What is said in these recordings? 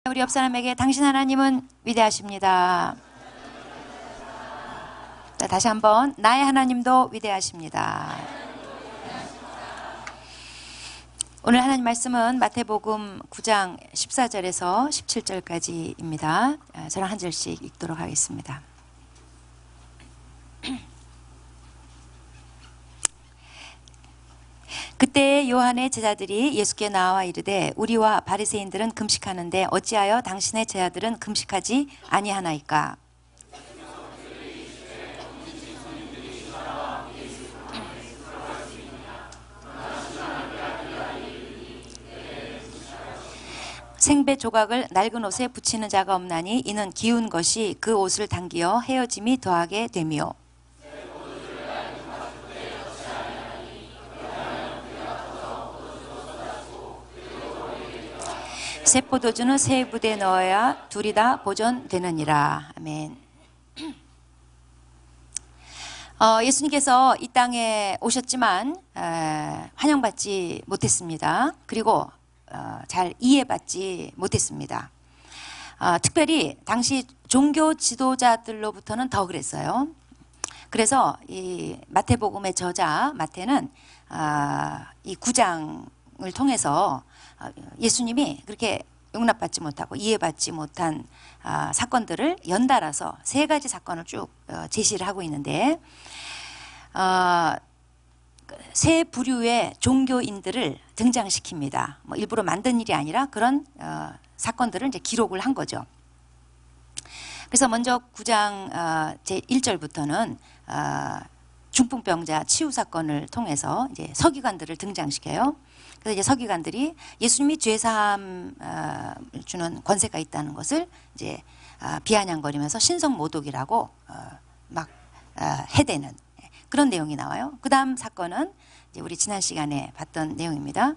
우리 옆 사람에게 당신 하나님은 위대하십니다. 자, 다시 한번 나의 하나님도 위대하십니다. 오늘 하나님 말씀은 마태복음 9장 14절에서 17절까지입니다. 저랑 한 절씩 읽도록 하겠습니다. 그때 요한의 제자들이 예수께 나와 이르되 우리와 바리새인들은 금식하는데 어찌하여 당신의 제자들은 금식하지 아니하나이까? 생배 조각을 낡은 옷에 붙이는 자가 없나니 이는 기운 것이 그 옷을 당기어 헤어짐이 더하게 되미요. 새 포도주는 새 부대에 넣어야 둘이 다 보존되느니라. 아멘. 예수님께서 이 땅에 오셨지만 환영받지 못했습니다. 그리고 잘 이해받지 못했습니다. 특별히 당시 종교 지도자들로부터는 더 그랬어요. 그래서 이 마태복음의 저자 마태는 이 9장을 통해서 예수님이 그렇게 용납받지 못하고 이해받지 못한 사건들을 연달아서 세 가지 사건을 쭉 제시를 하고 있는데 세 부류의 종교인들을 등장시킵니다. 뭐 일부러 만든 일이 아니라 그런 사건들을 이제 기록을 한 거죠. 그래서 먼저 9장 제 1절부터는 중풍병자 치유 사건을 통해서 이제 서기관들을 등장시켜요. 그래서 이제 서기관들이 예수님이 죄사함 주는 권세가 있다는 것을 이제 비아냥거리면서 신성모독이라고 막 해대는 그런 내용이 나와요. 그 다음 사건은 이제 우리 지난 시간에 봤던 내용입니다.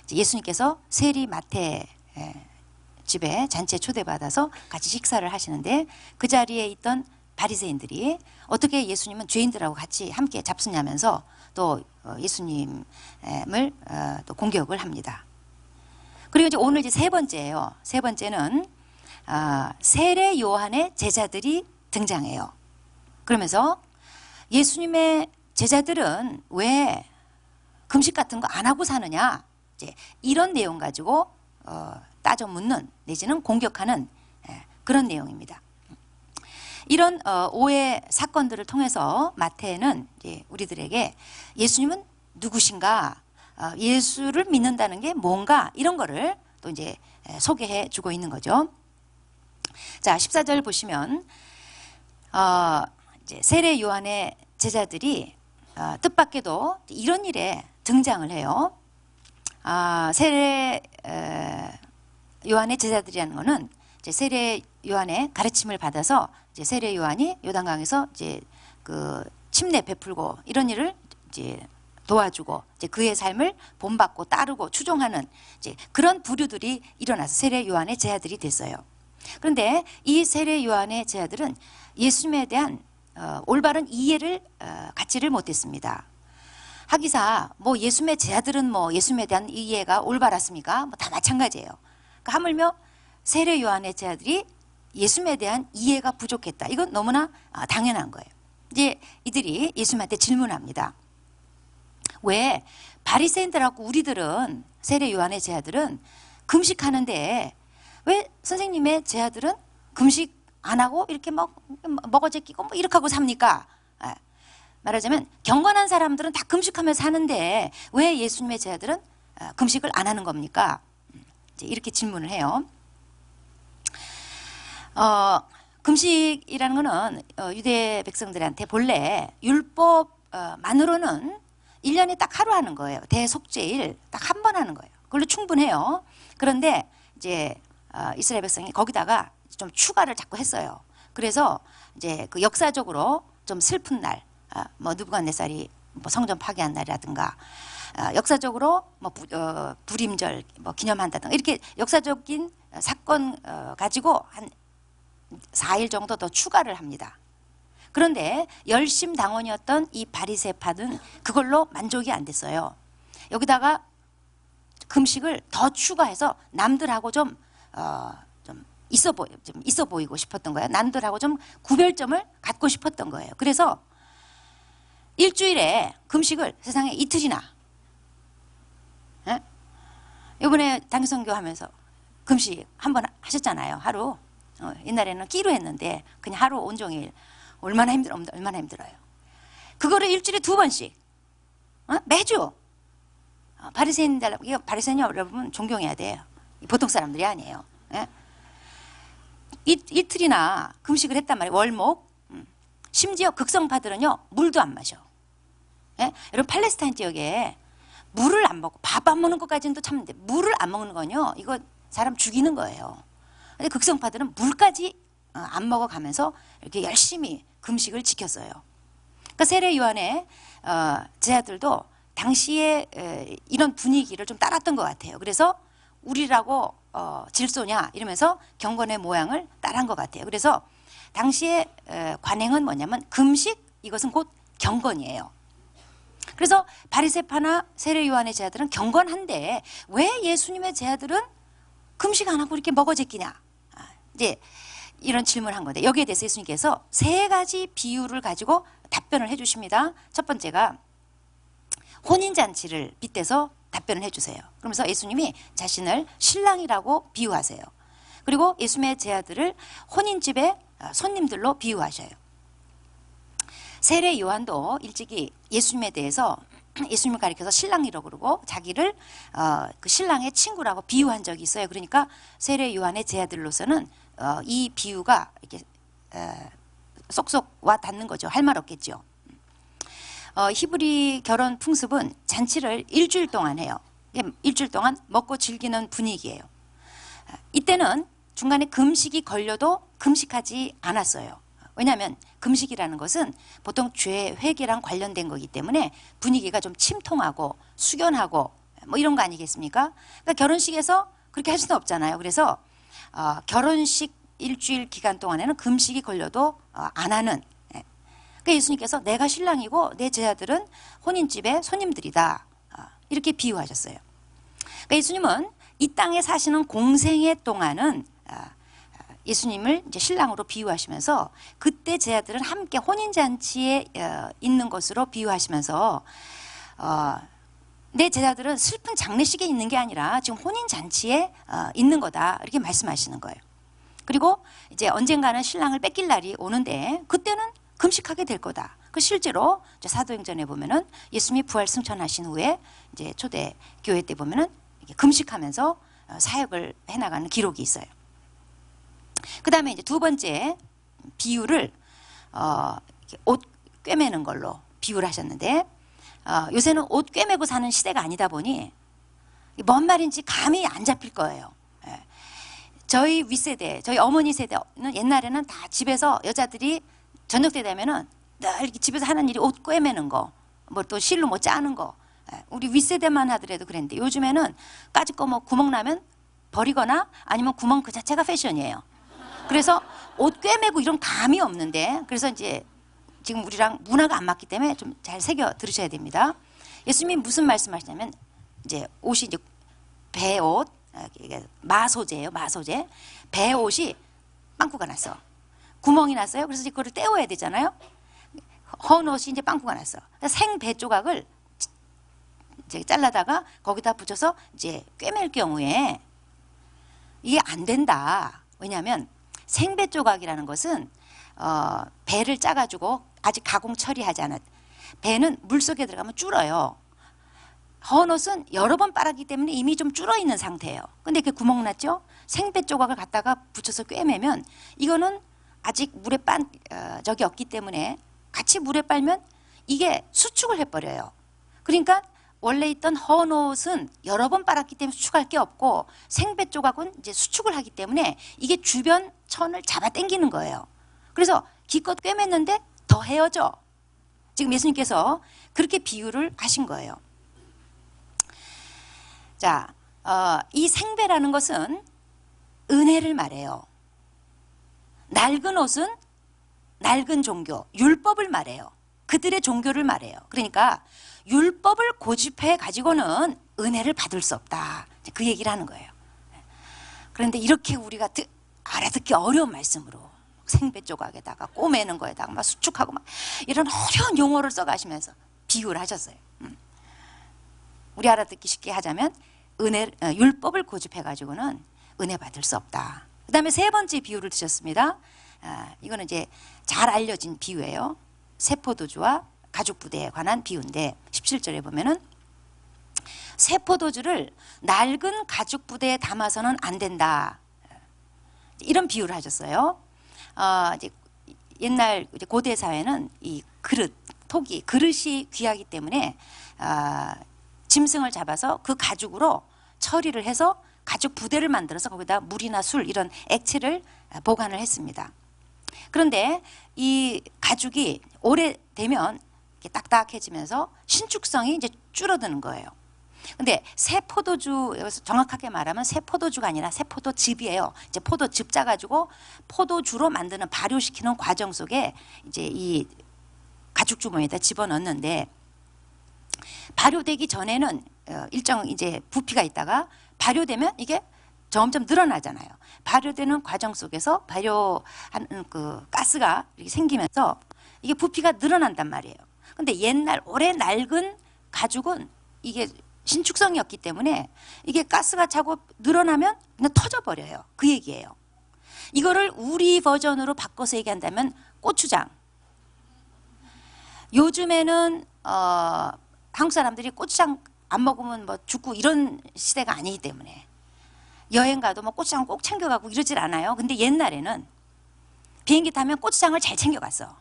예수님께서 세리 마태 집에 잔치에 초대받아서 같이 식사를 하시는데 그 자리에 있던 바리새인들이 어떻게 예수님은 죄인들하고 같이 함께 잡수냐면서 또 예수님을 또 공격을 합니다. 그리고 이제 오늘 이제 세 번째예요. 세 번째는 세례 요한의 제자들이 등장해요. 그러면서 예수님의 제자들은 왜 금식 같은 거 안 하고 사느냐? 이제 이런 내용 가지고 따져 묻는 내지는 공격하는 그런 내용입니다. 이런 오해 사건들을 통해서 마태는 이제 우리들에게 예수님은 누구신가, 예수를 믿는다는 게 뭔가 이런 거를 또 이제 소개해 주고 있는 거죠. 자, 14절 보시면 이제 세례 요한의 제자들이 뜻밖에도 이런 일에 등장을 해요. 세례 요한의 제자들이라는 거는 이제 세례 요한의 가르침을 받아서 이제 세례 요한이 요단강에서 이제 그 침례 베풀고 이런 일을 이제 도와주고 이제 그의 삶을 본받고 따르고 추종하는 이제 그런 부류들이 일어나서 세례 요한의 제자들이 됐어요. 그런데 이 세례 요한의 제자들은 예수님에 대한 올바른 이해를 갖지를 못했습니다. 하기사 뭐 예수님의 제자들은 뭐 예수님에 대한 이해가 올바랐습니까? 뭐 다 마찬가지예요. 그러니까 하물며 세례 요한의 제자들이 예수님에 대한 이해가 부족했다. 이건 너무나 당연한 거예요. 이제 이들이 예수님한테 질문합니다. 왜 바리새인들하고 우리들은 세례 요한의 제자들은 금식하는데 왜 선생님의 제자들은 금식 안 하고 이렇게 먹어 제끼고 뭐 이렇게 하고 삽니까? 말하자면 경건한 사람들은 다 금식하면서 사는데 왜 예수님의 제자들은 금식을 안 하는 겁니까? 이제 이렇게 질문을 해요. 금식이라는 거는 유대 백성들한테 본래 율법만으로는 1년에 딱 하루 하는 거예요. 대속죄일 딱 한 번 하는 거예요. 그걸로 충분해요. 그런데 이제 이스라엘 백성이 거기다가 좀 추가를 자꾸 했어요. 그래서 이제 그 역사적으로 좀 슬픈 날, 뭐 느부갓네살이 뭐 성전 파괴한 날이라든가 역사적으로 뭐 불임절 뭐 기념한다든가 이렇게 역사적인 사건 가지고 한 4일 정도 더 추가를 합니다. 그런데 열심당원이었던 이 바리새파는 그걸로 만족이 안 됐어요. 여기다가 금식을 더 추가해서 남들하고 좀 좀 있어 보이고 싶었던 거예요. 남들하고 좀 구별점을 갖고 싶었던 거예요. 그래서 일주일에 금식을 세상에 이틀이나, 예? 이번에 단기선교 하면서 금식 한번 하셨잖아요. 하루. 옛날에는 끼로 했는데 그냥 하루 온종일. 얼마나 힘들어요. 그거를 일주일에 2번씩, 매주. 바리새인들, 이거 바리새인 여러분 존경해야 돼요. 보통 사람들이 아니에요. 예? 이틀이나 금식을 했단 말이에요. 월목. 심지어 극성파들은요, 물도 안 마셔. 예? 여러분, 팔레스타인 지역에 물을 안 먹고, 밥 안 먹는 것까지는 또 참는데, 물을 안 먹는 건요, 이거 사람 죽이는 거예요. 근데 극성파들은 물까지 안 먹어가면서 이렇게 열심히 금식을 지켰어요. 그러니까 세례 요한의 제자들도 당시에 이런 분위기를 좀 따랐던 것 같아요. 그래서 우리라고 질소냐 이러면서 경건의 모양을 따라한 것 같아요. 그래서 당시에 관행은 뭐냐면 금식, 이것은 곧 경건이에요. 그래서 바리새파나 세례 요한의 제자들은 경건한데 왜 예수님의 제자들은 금식 안 하고 이렇게 먹어 제끼냐, 이제 이런 질문을 한 건데, 여기에 대해서 예수님께서 3가지 비유를 가지고 답변을 해주십니다. 첫 번째가 혼인잔치를 빗대서 답변을 해주세요. 그러면서 예수님이 자신을 신랑이라고 비유하세요. 그리고 예수님의 제자들을 혼인집의 손님들로 비유하셔요. 세례 요한도 일찍이 예수님에 대해서, 예수님을 가리켜서 신랑이라고 그러고 자기를 그 신랑의 친구라고 비유한 적이 있어요. 그러니까 세례 요한의 제자들로서는 이 비유가 이렇게 쏙쏙 와 닿는 거죠. 할 말 없겠죠. 히브리 결혼 풍습은 잔치를 일주일 동안 해요. 일주일 동안 먹고 즐기는 분위기예요. 이때는 중간에 금식이 걸려도 금식하지 않았어요. 왜냐하면 금식이라는 것은 보통 죄 회개랑 관련된 거기 때문에 분위기가 좀 침통하고 숙연하고 뭐 이런 거 아니겠습니까? 그러니까 결혼식에서 그렇게 할 수는 없잖아요. 그래서 결혼식 일주일 기간 동안에는 금식이 걸려도 안 하는. 그러니까 예수님께서 내가 신랑이고 내 제자들은 혼인집의 손님들이다, 이렇게 비유하셨어요. 그러니까 예수님은 이 땅에 사시는 공생애 동안은 예수님을 이제 신랑으로 비유하시면서 그때 제자들은 함께 혼인잔치에 있는 것으로 비유하시면서 내 제자들은 슬픈 장례식에 있는 게 아니라 지금 혼인잔치에 있는 거다, 이렇게 말씀하시는 거예요. 그리고 이제 언젠가는 신랑을 뺏길 날이 오는데 그때는 금식하게 될 거다. 그 실제로 사도행전에 보면은 예수님이 부활 승천하신 후에 이제 초대 교회 때 보면은 금식하면서 사역을 해나가는 기록이 있어요. 그 다음에 이제 2번째 비유를 옷 꿰매는 걸로 비유를 하셨는데, 요새는 옷 꿰매고 사는 시대가 아니다 보니 뭔 말인지 감이 안 잡힐 거예요. 저희 윗세대, 저희 어머니 세대는 옛날에는 다 집에서 여자들이 저녁 때 되면은 늘 집에서 하는 일이 옷 꿰매는 거, 뭐 또 실로 뭐 짜는 거. 우리 윗세대만 하더라도 그랬는데 요즘에는 까짓 거 뭐 구멍 나면 버리거나 아니면 구멍 그 자체가 패션이에요. 그래서 옷 꿰매고 이런 감이 없는데, 그래서 이제 지금 우리랑 문화가 안 맞기 때문에 좀 잘 새겨 들으셔야 됩니다. 예수님이 무슨 말씀하시냐면, 이제 옷이 이제 배옷, 마소재예요, 마소재. 배옷이 빵꾸가 났어. 구멍이 났어요. 그래서 이제 그거를 떼어야 되잖아요. 헌 옷이 이제 빵꾸가 났어. 생배 조각을 이제 잘라다가 거기다 붙여서 이제 꿰맬 경우에 이게 안 된다. 왜냐하면 생배 조각이라는 것은 배를 짜가지고 아직 가공 처리하지 않았. 배는 물속에 들어가면 줄어요. 헌옷은 여러 번 빨았기 때문에 이미 좀 줄어 있는 상태예요. 근데 이렇게 구멍 났죠? 생배 조각을 갖다가 붙여서 꿰매면 이거는 아직 물에 빤 적이 없기 때문에 같이 물에 빨면 이게 수축을 해버려요. 그러니까 원래 있던 헌옷은 여러 번 빨았기 때문에 수축할 게 없고, 생배 조각은 이제 수축을 하기 때문에 이게 주변 천을 잡아 당기는 거예요. 그래서 기껏 꿰맸는데 더 헤어져. 지금 예수님께서 그렇게 비유를 하신 거예요. 자, 이 생배라는 것은 은혜를 말해요. 낡은 옷은 낡은 종교, 율법을 말해요. 그들의 종교를 말해요. 그러니까 율법을 고집해 가지고는 은혜를 받을 수 없다, 그 얘기를 하는 거예요. 그런데 이렇게 우리가 알아듣기 어려운 말씀으로 생배 조각에다가 꼬매는 거에다가 막 수축하고 막 이런 어려운 용어를 써가시면서 비유를 하셨어요. 우리 알아듣기 쉽게 하자면 율법을 고집해가지고는 은혜 받을 수 없다. 그 다음에 세 번째 비유를 드셨습니다. 이거는 이제 잘 알려진 비유예요. 새 포도주와 가죽 부대에 관한 비유인데 17절에 보면은 새 포도주를 낡은 가죽 부대에 담아서는 안 된다. 이런 비유를 하셨어요. 이제 옛날 이제 고대 사회는 이 그릇, 토기, 그릇이 귀하기 때문에 짐승을 잡아서 그 가죽으로 처리를 해서 가죽 부대를 만들어서 거기다 물이나 술 이런 액체를 보관을 했습니다. 그런데 이 가죽이 오래되면 이렇게 딱딱해지면서 신축성이 이제 줄어드는 거예요. 근데 새 포도주, 여기서 정확하게 말하면 새 포도주가 아니라 새 포도즙이에요. 이제 포도즙 짜가지고 포도주로 만드는 발효시키는 과정 속에 이제 이 가죽 주머니에다 집어넣는데 발효되기 전에는 일정 이제 부피가 있다가 발효되면 이게 점점 늘어나잖아요. 발효되는 과정 속에서 발효하는 그 가스가 이렇게 생기면서 이게 부피가 늘어난단 말이에요. 근데 옛날 오래 낡은 가죽은 이게 신축성이 없기 때문에 이게 가스가 자꾸 늘어나면 그냥 터져버려요. 그 얘기예요. 이거를 우리 버전으로 바꿔서 얘기한다면 고추장. 요즘에는 한국 사람들이 고추장 안 먹으면 뭐 죽고 이런 시대가 아니기 때문에 여행 가도 뭐 고추장 꼭 챙겨가고 이러질 않아요. 근데 옛날에는 비행기 타면 고추장을 잘 챙겨갔어.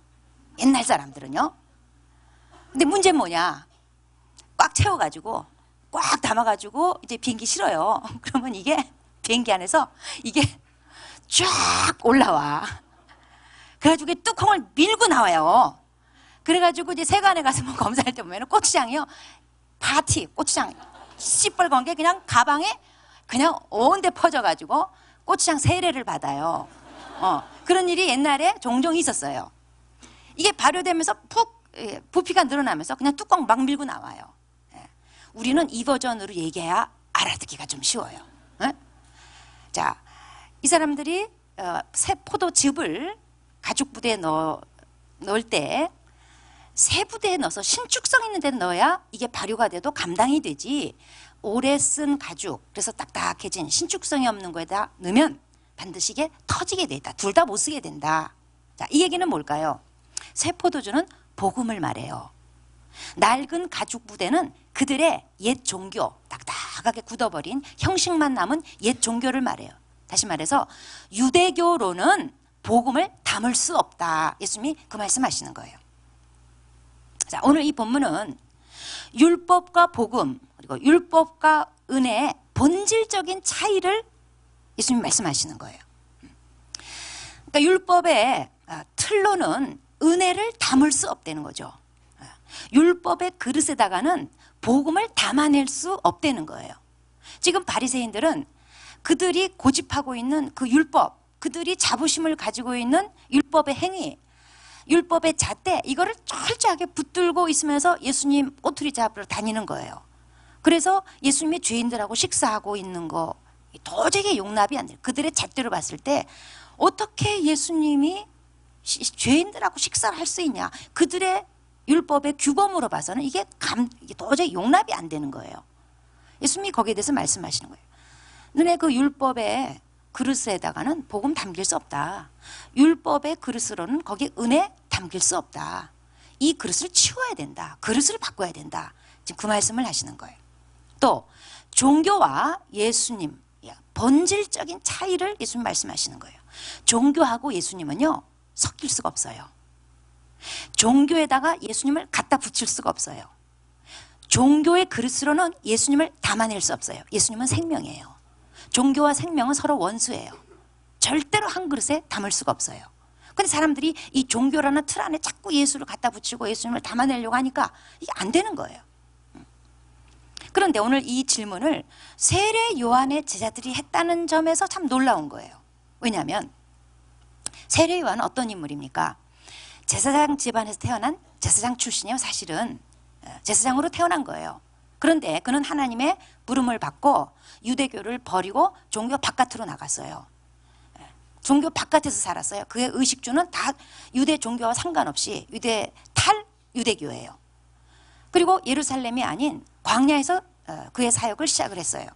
옛날 사람들은요. 근데 문제는 뭐냐? 꽉 채워가지고 꽉 담아가지고 이제 비행기 실어요. 그러면 이게 비행기 안에서 이게 쫙 올라와. 그래가지고 뚜껑을 밀고 나와요. 그래가지고 이제 세관에 가서 뭐 검사할 때 보면 고추장이요. 고추장 시뻘건 게 그냥 가방에 그냥 온 데 퍼져가지고 고추장 세례를 받아요. 그런 일이 옛날에 종종 있었어요. 이게 발효되면서 부피가 늘어나면서 그냥 뚜껑 막 밀고 나와요. 우리는 이 버전으로 얘기해야 알아듣기가 좀 쉬워요. 자, 이 사람들이 새 포도즙을 가죽 부대에 넣을 때 새 부대에 넣어서 신축성 있는 데 넣어야 이게 발효가 돼도 감당이 되지, 오래 쓴 가죽, 그래서 딱딱해진 신축성이 없는 거에다 넣으면 반드시 이게 터지게 돼 있다. 둘 다 못 쓰게 된다. 자, 이 얘기는 뭘까요? 새 포도주는 복음을 말해요. 낡은 가죽 부대는 그들의 옛 종교, 딱딱하게 굳어버린 형식만 남은 옛 종교를 말해요. 다시 말해서 유대교로는 복음을 담을 수 없다. 예수님이 그 말씀하시는 거예요. 자, 오늘 이 본문은 율법과 복음, 그리고 율법과 은혜의 본질적인 차이를 예수님이 말씀하시는 거예요. 그러니까 율법의 틀로는 은혜를 담을 수 없다는 거죠. 율법의 그릇에다가는 복음을 담아낼 수 없다는 거예요. 지금 바리새인들은 그들이 고집하고 있는 그 율법, 그들이 자부심을 가지고 있는 율법의 행위, 율법의 잣대, 이거를 철저하게 붙들고 있으면서 예수님 꼬투리 잡으러 다니는 거예요. 그래서 예수님이 죄인들하고 식사하고 있는 거 도저히 용납이 안 돼요. 그들의 잣대로 봤을 때 어떻게 예수님이 죄인들하고 식사를 할 수 있냐. 그들의 율법의 규범으로 봐서는 이게 도저히 용납이 안 되는 거예요. 예수님이 거기에 대해서 말씀하시는 거예요. 너네 그 율법의 그릇에다가는 복음 담길 수 없다. 율법의 그릇으로는 거기에 은혜 담길 수 없다. 이 그릇을 치워야 된다. 그릇을 바꿔야 된다. 지금 그 말씀을 하시는 거예요. 또 종교와 예수님 본질적인 차이를 예수님 말씀하시는 거예요. 종교하고 예수님은요 섞일 수가 없어요. 종교에다가 예수님을 갖다 붙일 수가 없어요. 종교의 그릇으로는 예수님을 담아낼 수 없어요. 예수님은 생명이에요. 종교와 생명은 서로 원수예요. 절대로 한 그릇에 담을 수가 없어요. 근데 사람들이 이 종교라는 틀 안에 자꾸 예수를 갖다 붙이고 예수님을 담아내려고 하니까 이게 안 되는 거예요. 그런데 오늘 이 질문을 세례 요한의 제자들이 했다는 점에서 참 놀라운 거예요. 왜냐하면 세례 요한은 어떤 인물입니까? 제사장 집안에서 태어난 제사장 출신이에요. 사실은 제사장으로 태어난 거예요. 그런데 그는 하나님의 부름을 받고 유대교를 버리고 종교 바깥으로 나갔어요. 종교 바깥에서 살았어요. 그의 의식주는 다 유대 종교와 상관없이 유대 유대교예요. 그리고 예루살렘이 아닌 광야에서 그의 사역을 시작을 했어요.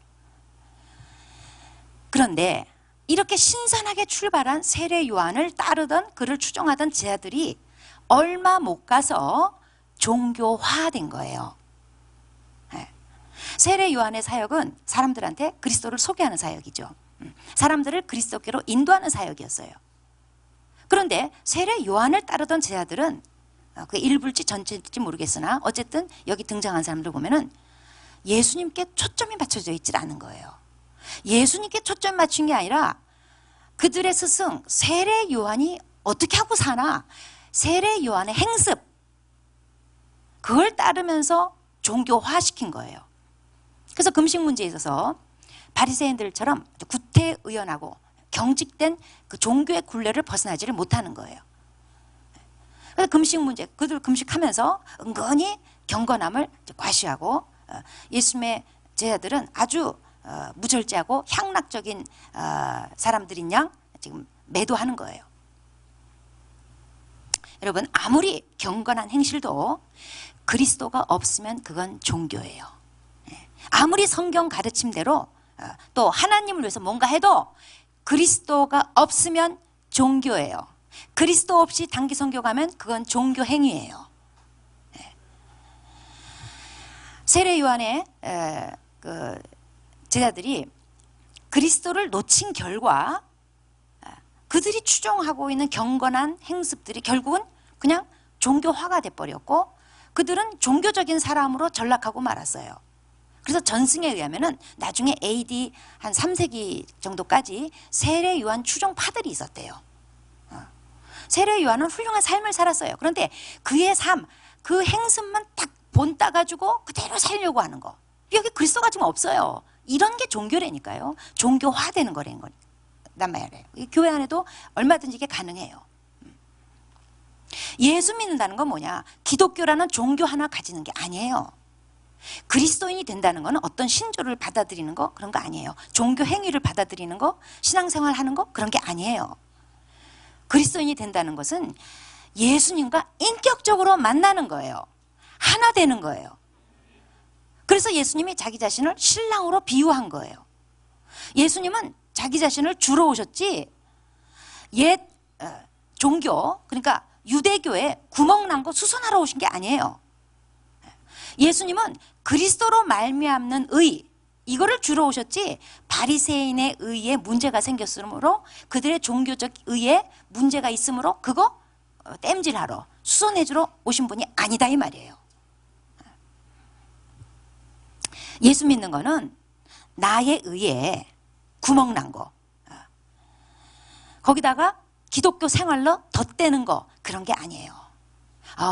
그런데 이렇게 신선하게 출발한 세례 요한을 따르던 그를 추종하던 제자들이 얼마 못 가서 종교화된 거예요. 세례 요한의 사역은 사람들한테 그리스도를 소개하는 사역이죠. 사람들을 그리스도께로 인도하는 사역이었어요. 그런데 세례 요한을 따르던 제자들은 그 일부일지 전체일지 모르겠으나 어쨌든 여기 등장한 사람들 보면은 예수님께 초점이 맞춰져 있질 않은 거예요. 예수님께 초점 맞춘 게 아니라 그들의 스승 세례 요한이 어떻게 하고 사나, 세례 요한의 행습, 그걸 따르면서 종교화시킨 거예요. 그래서 금식 문제에 있어서 바리새인들처럼 구태의연하고 경직된 그 종교의 굴레를 벗어나지를 못하는 거예요. 그래서 금식 문제, 그들 금식하면서 은근히 경건함을 과시하고 예수님의 제자들은 아주 무절제하고 향락적인 사람들인 양 지금 매도하는 거예요. 여러분, 아무리 경건한 행실도 그리스도가 없으면 그건 종교예요. 아무리 성경 가르침대로 또 하나님을 위해서 뭔가 해도 그리스도가 없으면 종교예요. 그리스도 없이 단기 선교 가면 그건 종교 행위예요. 세례 요한의 그 제자들이 그리스도를 놓친 결과 그들이 추종하고 있는 경건한 행습들이 결국은 그냥 종교화가 돼버렸고 그들은 종교적인 사람으로 전락하고 말았어요. 그래서 전승에 의하면은 나중에 AD 한 3세기 정도까지 세례 요한 추종파들이 있었대요. 세례 요한은 훌륭한 삶을 살았어요. 그런데 그의 삶, 그 행습만 딱 본 따가지고 그대로 살려고 하는 거. 여기 그리스도가 지금 없어요. 이런 게 종교라니까요. 종교화되는 거란 말이에요. 교회 안에도 얼마든지 이게 가능해요. 예수 믿는다는 건 뭐냐? 기독교라는 종교 하나 가지는 게 아니에요. 그리스도인이 된다는 거는 어떤 신조를 받아들이는 거 그런 거 아니에요. 종교 행위를 받아들이는 거, 신앙생활 하는 거 그런 게 아니에요. 그리스도인이 된다는 것은 예수님과 인격적으로 만나는 거예요. 하나 되는 거예요. 그래서 예수님이 자기 자신을 신랑으로 비유한 거예요. 예수님은 자기 자신을 주러 오셨지 옛 종교, 그러니까 유대교에 구멍난 거 수선하러 오신 게 아니에요. 예수님은 그리스도로 말미암는 의, 이거를 주러 오셨지 바리새인의 의에 문제가 생겼으므로 그들의 종교적 의에 문제가 있으므로 그거 땜질하러 수선해주러 오신 분이 아니다 이 말이에요. 예수 믿는 거는 나의 의에 구멍난 거, 거기다가 기독교 생활로 덧대는 거 그런 게 아니에요.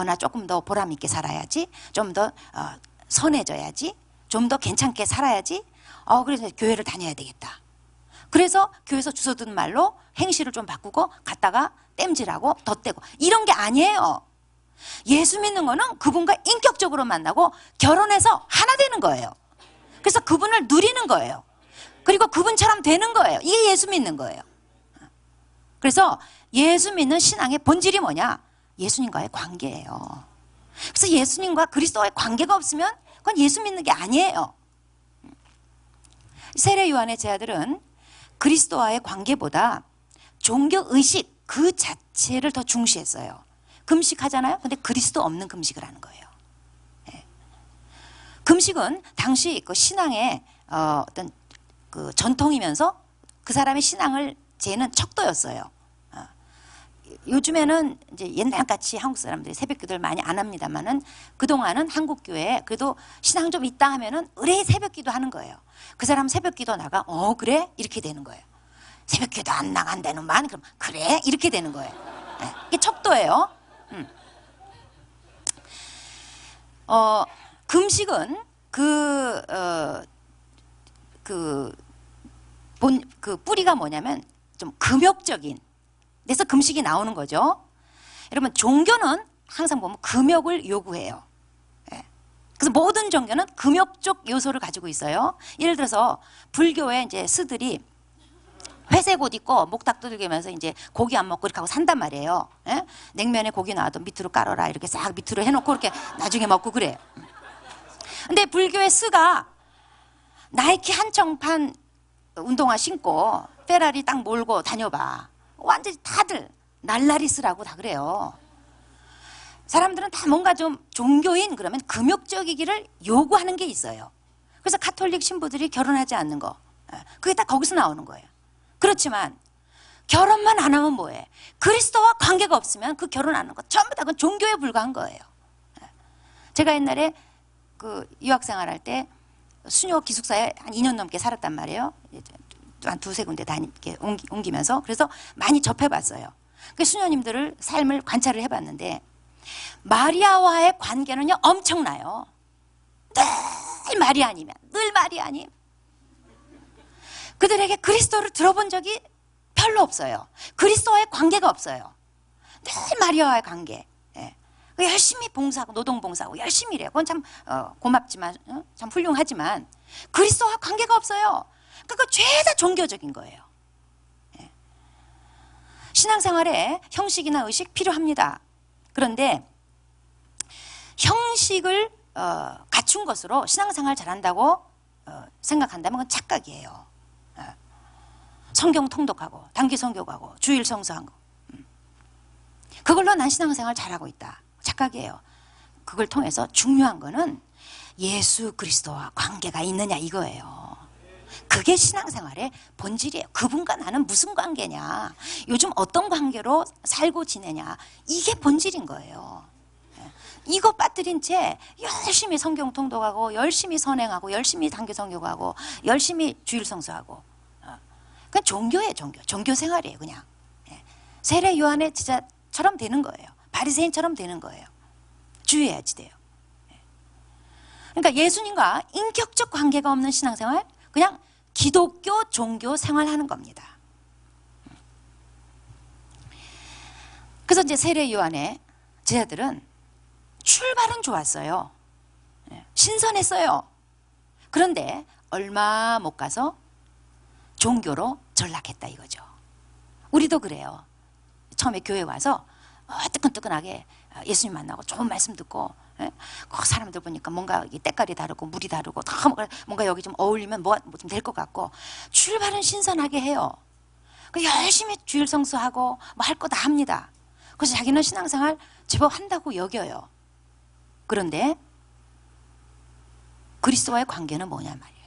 나 조금 더 보람 있게 살아야지, 좀 더 선해져야지, 좀 더 괜찮게 살아야지, 그래서 교회를 다녀야 되겠다. 그래서 교회에서 주워 듣는 말로 행실을 좀 바꾸고 갔다가 땜질하고 덧대고 이런 게 아니에요. 예수 믿는 거는 그분과 인격적으로 만나고 결혼해서 하나 되는 거예요. 그래서 그분을 누리는 거예요. 그리고 그분처럼 되는 거예요. 이게 예수 믿는 거예요. 그래서 예수 믿는 신앙의 본질이 뭐냐? 예수님과의 관계예요. 그래서 예수님과 그리스도와의 관계가 없으면 그건 예수 믿는 게 아니에요. 세례 요한의 제자들은 그리스도와의 관계보다 종교의식 그 자체를 더 중시했어요. 금식하잖아요. 근데 그리스도 없는 금식을 하는 거예요. 금식은 당시 그 신앙의 어떤 그 전통이면서 그 사람의 신앙을 재는 척도였어요. 요즘에는 이제 옛날같이 한국 사람들이 새벽기도를 많이 안 합니다만은 그동안은 한국 교회에 그래도 신앙 좀 있다 하면은 의뢰 새벽기도 하는 거예요. 그 사람 새벽기도 나가 그래 이렇게 되는 거예요. 새벽기도 안 나간다는만 그럼 그래 이렇게 되는 거예요. 이게 척도예요. 금식은 그 뿌리가 뭐냐면 좀 금욕적인 그래서 금식이 나오는 거죠. 여러분 종교는 항상 보면 금욕을 요구해요. 그래서 모든 종교는 금욕적 요소를 가지고 있어요. 예를 들어서 불교의 이제 스들이 회색 옷 입고 목탁 두들기면서 이제 고기 안 먹고 이렇게 하고 산단 말이에요. 예? 냉면에 고기 나와도 밑으로 깔아라 이렇게 싹 밑으로 해놓고 이렇게 나중에 먹고 그래요. 근데 불교의 스가 나이키 한정판 운동화 신고 페라리 딱 몰고 다녀봐. 완전히 다들 날라리스라고 다 그래요. 사람들은 다 뭔가 좀 종교인 그러면 금욕적이기를 요구하는 게 있어요. 그래서 가톨릭 신부들이 결혼하지 않는 거, 그게 다 거기서 나오는 거예요. 그렇지만 결혼만 안 하면 뭐해? 그리스도와 관계가 없으면 그 결혼 안 하는 거 전부 다 그건 종교에 불과한 거예요. 제가 옛날에 그 유학생활할 때 수녀 기숙사에 한 2년 넘게 살았단 말이에요. 한 두세 군데 옮기면서. 그래서 많이 접해봤어요. 그 수녀님들을 삶을 관찰을 해봤는데 마리아와의 관계는요 엄청나요. 늘 마리아님이야. 늘 마리아님. 그들에게 그리스도를 들어본 적이 별로 없어요. 그리스도와의 관계가 없어요. 늘 마리아와의 관계. 예. 열심히 봉사하고 노동봉사하고 열심히 일해요. 그건 참 고맙지만 참 훌륭하지만 그리스도와 관계가 없어요. 그러니까 죄다 종교적인 거예요. 예. 신앙생활에 형식이나 의식 필요합니다. 그런데 형식을 갖춘 것으로 신앙생활 잘한다고 생각한다면 그건 착각이에요. 성경 통독하고 단기 성교하고 주일 성수하고 그걸로 난 신앙생활 잘하고 있다. 착각이에요. 그걸 통해서 중요한 거는 예수 그리스도와 관계가 있느냐 이거예요. 그게 신앙생활의 본질이에요. 그분과 나는 무슨 관계냐, 요즘 어떤 관계로 살고 지내냐, 이게 본질인 거예요. 이거 빠뜨린 채 열심히 성경 통독하고 열심히 선행하고 열심히 단기 성교하고 열심히 주일 성수하고 그냥 종교예요. 종교 생활이에요. 그냥 세례 요한의 제자처럼 되는 거예요. 바리새인처럼 되는 거예요. 주의해야지 돼요. 그러니까 예수님과 인격적 관계가 없는 신앙생활, 그냥 기독교 종교 생활하는 겁니다. 그래서 이제 세례 요한의 제자들은 출발은 좋았어요. 신선했어요. 그런데 얼마 못 가서 종교로 전락했다 이거죠. 우리도 그래요. 처음에 교회 와서 뜨끈뜨끈하게 예수님 만나고 좋은 말씀 듣고 그 사람들 보니까 뭔가 때깔이 다르고 물이 다르고 다 뭔가 여기 좀 어울리면 뭐 좀 될 것 같고 출발은 신선하게 해요. 열심히 주일 성수하고 뭐 할 거 다 합니다. 그래서 자기는 신앙생활 제법 한다고 여겨요. 그런데 그리스도와의 관계는 뭐냐 말이에요.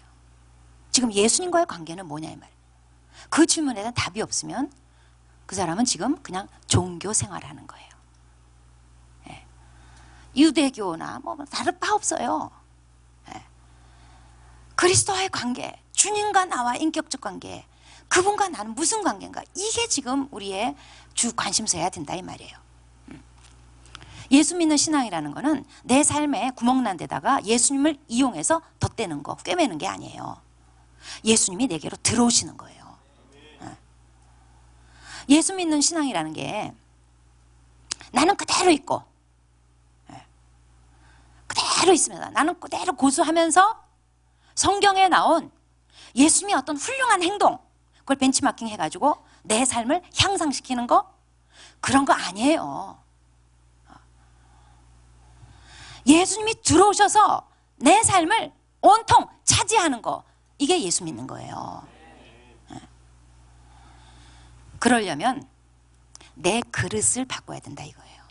지금 예수님과의 관계는 뭐냐 이 말이에요. 그 질문에 대한 답이 없으면 그 사람은 지금 그냥 종교 생활하는 거예요. 유대교나 뭐 다를 바 없어요. 그리스도와의 관계, 주님과 나와 인격적 관계, 그분과 나는 무슨 관계인가, 이게 지금 우리의 주 관심사여야 된다 이 말이에요. 예수 믿는 신앙이라는 거는 내 삶에 구멍난 데다가 예수님을 이용해서 덧대는 거, 꿰매는 게 아니에요. 예수님이 내게로 들어오시는 거예요. 예수 믿는 신앙이라는 게 나는 그대로 있고 그대로 있습니다. 나는 그대로 고수하면서 성경에 나온 예수님의 어떤 훌륭한 행동, 그걸 벤치마킹 해가지고 내 삶을 향상시키는 거, 그런 거 아니에요. 예수님이 들어오셔서 내 삶을 온통 차지하는 거, 이게 예수 믿는 거예요. 그러려면 내 그릇을 바꿔야 된다 이거예요.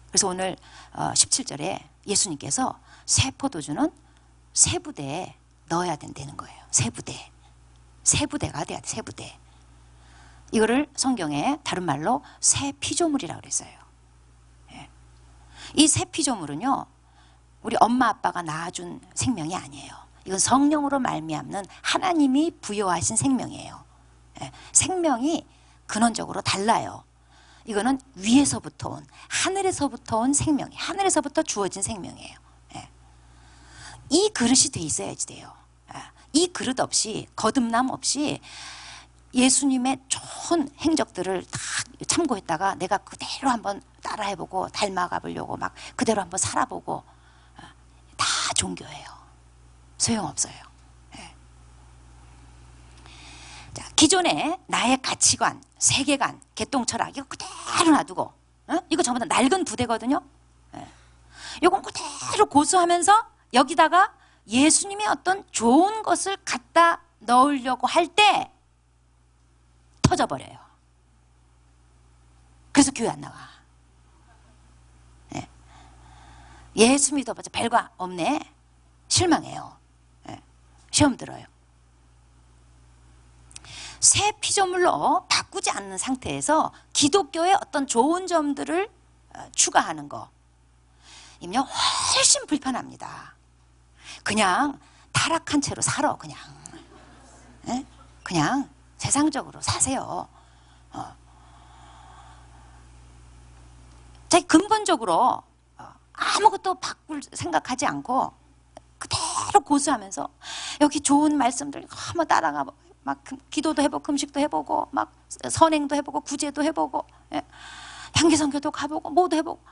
그래서 오늘 17절에 예수님께서 새 포도주는 새 부대에 넣어야 된다는 거예요. 새 부대. 새 부대가 돼야 돼. 새 부대. 이거를 성경에 다른 말로 새 피조물이라고 그랬어요. 이 새 피조물은요, 우리 엄마 아빠가 낳아준 생명이 아니에요. 이건 성령으로 말미암는 하나님이 부여하신 생명이에요. 생명이 근원적으로 달라요. 이거는 위에서부터 온, 하늘에서부터 온 생명이, 하늘에서부터 주어진 생명이에요. 이 그릇이 돼 있어야지 돼요. 이 그릇 없이, 거듭남 없이 예수님의 좋은 행적들을 다 참고했다가 내가 그대로 한번 따라해보고 닮아가 보려고 막 그대로 한번 살아보고, 다 종교예요. 소용없어요. 자, 기존의 나의 가치관, 세계관, 개똥철학 이거 그대로 놔두고 이거 전부 다 낡은 부대거든요. 이건 그대로 고수하면서 여기다가 예수님의 어떤 좋은 것을 갖다 넣으려고 할 때 터져버려요. 그래서 교회 안 나와. 예수 믿어봤자 별거 없네. 실망해요. 시험 들어요. 새 피조물로 바꾸지 않는 상태에서 기독교의 어떤 좋은 점들을 추가하는 거 이면요 훨씬 불편합니다. 그냥 타락한 채로 살아. 그냥 세상적으로 사세요. 자기 근본적으로 아무것도 바꿀 생각하지 않고 그대로 고수하면서 여기 좋은 말씀들 한번 따라가 막 기도도 해보고 금식도 해보고 막 선행도 해보고 구제도 해보고 단기선교도 가보고 뭐도 해보고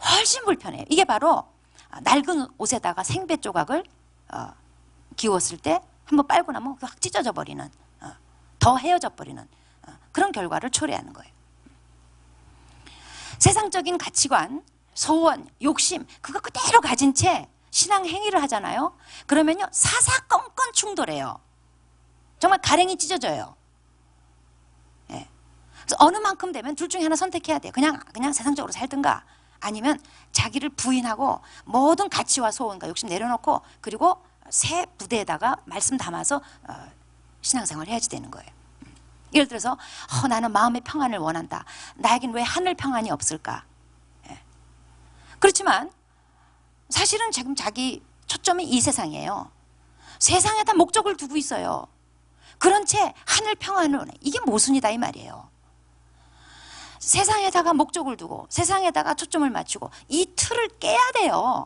훨씬 불편해요. 이게 바로 낡은 옷에다가 생배 조각을 기웠을 때 한번 빨고 나면 확 찢어져 버리는 더 헤어져 버리는 그런 결과를 초래하는 거예요. 세상적인 가치관, 소원, 욕심 그거 그대로 가진 채 신앙 행위를 하잖아요. 그러면요 사사건건 충돌해요. 정말 가랭이 찢어져요. 그래서 어느 만큼 되면 둘 중에 하나 선택해야 돼요. 그냥 세상적으로 살든가 아니면 자기를 부인하고 모든 가치와 소원과 욕심 내려놓고 그리고 새 부대에다가 말씀 담아서 신앙생활을 해야지 되는 거예요. 예를 들어서 나는 마음의 평안을 원한다. 나에겐 왜 하늘 평안이 없을까? 그렇지만 사실은 지금 자기 초점이 이 세상이에요. 세상에다 목적을 두고 있어요. 그런 채 하늘 평안을 원해. 이게 모순이다 이 말이에요. 세상에다가 목적을 두고 세상에다가 초점을 맞추고 이 틀을 깨야 돼요.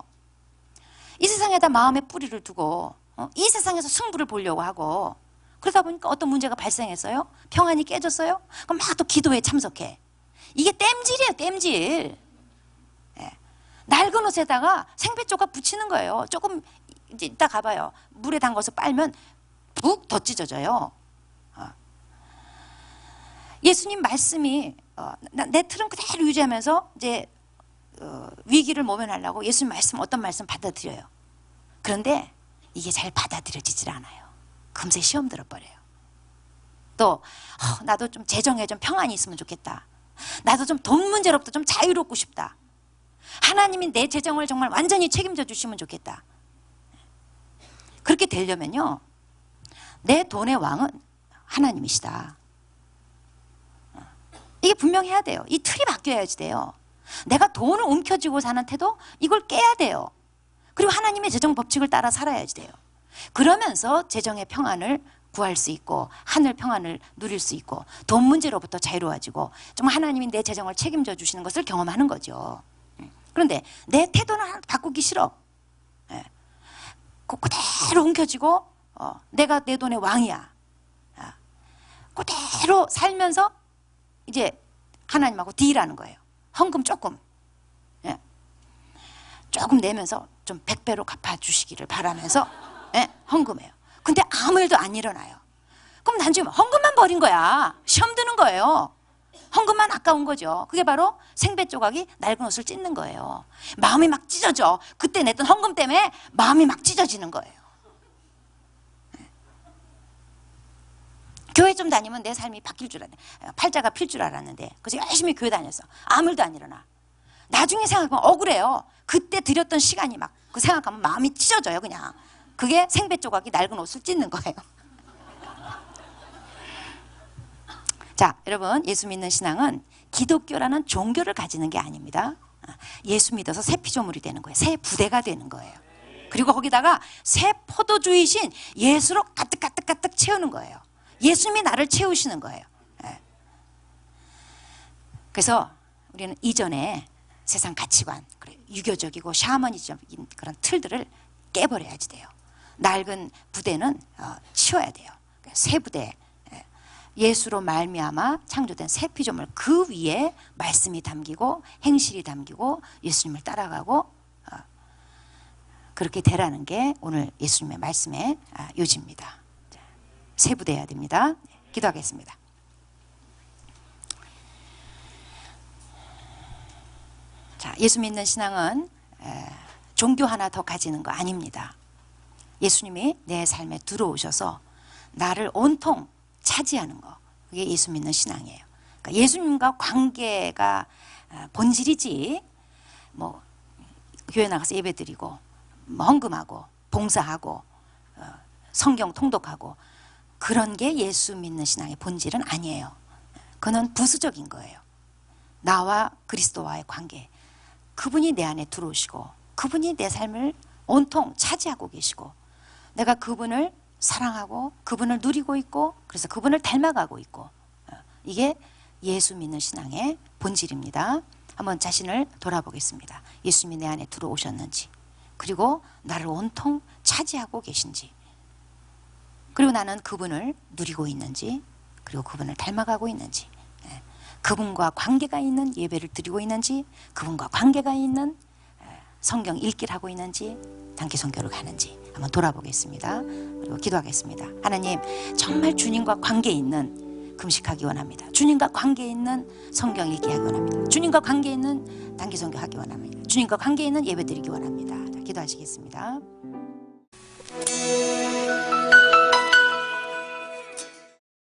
이 세상에다 마음의 뿌리를 두고 이 세상에서 승부를 보려고 하고 그러다 보니까 어떤 문제가 발생했어요. 평안이 깨졌어요. 그럼 막 또 기도에 참석해. 이게 땜질이에요. 땜질. 낡은 옷에다가 생배 조각 붙이는 거예요. 조금 이제 이따 가봐요. 물에 담가서 빨면 푹 더 찢어져요. 예수님 말씀이 내 틀은 그대로 유지하면서 이제 위기를 모면하려고 예수님 말씀 어떤 말씀 받아들여요. 그런데 이게 잘 받아들여지질 않아요. 금세 시험 들어버려요. 또 나도 좀 재정에 좀 평안이 있으면 좋겠다. 나도 좀 돈 문제로부터 좀 자유롭고 싶다. 하나님이 내 재정을 정말 완전히 책임져 주시면 좋겠다. 그렇게 되려면요 내 돈의 왕은 하나님이시다. 이게 분명해야 돼요. 이 틀이 바뀌어야지 돼요. 내가 돈을 움켜쥐고 사는 태도 이걸 깨야 돼요. 그리고 하나님의 재정 법칙을 따라 살아야지 돼요. 그러면서 재정의 평안을 구할 수 있고 하늘 평안을 누릴 수 있고 돈 문제로부터 자유로워지고 정말 하나님이 내 재정을 책임져 주시는 것을 경험하는 거죠. 그런데 내 태도는 바꾸기 싫어. 그대로 움켜쥐고 내가 내 돈의 왕이야. 그대로 살면서 이제 하나님하고 딜하는 거예요. 헌금 조금 조금 내면서 좀 100배로 갚아주시기를 바라면서 헌금해요. 근데 아무 일도 안 일어나요. 그럼 난 지금 헌금만 버린 거야. 시험 드는 거예요. 헌금만 아까운 거죠. 그게 바로 생배 조각이 낡은 옷을 찢는 거예요. 마음이 막 찢어져. 그때 냈던 헌금 때문에 마음이 막 찢어지는 거예요. 교회 좀 다니면 내 삶이 바뀔 줄 알았는데 팔자가 필 줄 알았는데 그래서 열심히 교회 다녔어. 아무 일도 안 일어나. 나중에 생각하면 억울해요. 그때 들였던 시간이 막 그 생각하면 마음이 찢어져요. 그냥 그게 생배 조각이 낡은 옷을 찢는 거예요. 자, 여러분 예수 믿는 신앙은 기독교라는 종교를 가지는 게 아닙니다. 예수 믿어서 새 피조물이 되는 거예요. 새 부대가 되는 거예요. 그리고 거기다가 새 포도주이신 예수로 가득 채우는 거예요. 예수님이 나를 채우시는 거예요. 그래서 우리는 이전에 세상 가치관, 유교적이고 샤머니즘적인 그런 틀들을 깨버려야지 돼요. 낡은 부대는 치워야 돼요. 새 부대, 예수로 말미암아 창조된 새 피조물 그 위에 말씀이 담기고 행실이 담기고 예수님을 따라가고 그렇게 되라는 게 오늘 예수님의 말씀의 요지입니다. 세부돼야 됩니다. 기도하겠습니다. 자, 예수 믿는 신앙은 종교 하나 더 가지는 거 아닙니다. 예수님이 내 삶에 들어오셔서 나를 온통 차지하는 거, 그게 예수 믿는 신앙이에요. 그러니까 예수님과 관계가 본질이지, 뭐 교회 나가서 예배드리고 뭐 헌금하고 봉사하고 성경 통독하고 그런 게 예수 믿는 신앙의 본질은 아니에요. 그는 부수적인 거예요. 나와 그리스도와의 관계, 그분이 내 안에 들어오시고 그분이 내 삶을 온통 차지하고 계시고 내가 그분을 사랑하고 그분을 누리고 있고 그래서 그분을 닮아가고 있고, 이게 예수 믿는 신앙의 본질입니다. 한번 자신을 돌아보겠습니다. 예수님이 내 안에 들어오셨는지, 그리고 나를 온통 차지하고 계신지, 그리고 나는 그분을 누리고 있는지, 그리고 그분을 닮아가고 있는지, 그분과 관계가 있는 예배를 드리고 있는지, 그분과 관계가 있는 성경 읽기를 하고 있는지, 단기 선교를 가는지 한번 돌아보겠습니다. 그리고 기도하겠습니다. 하나님, 정말 주님과 관계 있는 금식하기 원합니다. 주님과 관계 있는 성경 읽기 하기 원합니다. 주님과 관계 있는 단기 선교 하기 원합니다. 주님과 관계 있는 예배 드리기 원합니다. 자, 기도하시겠습니다.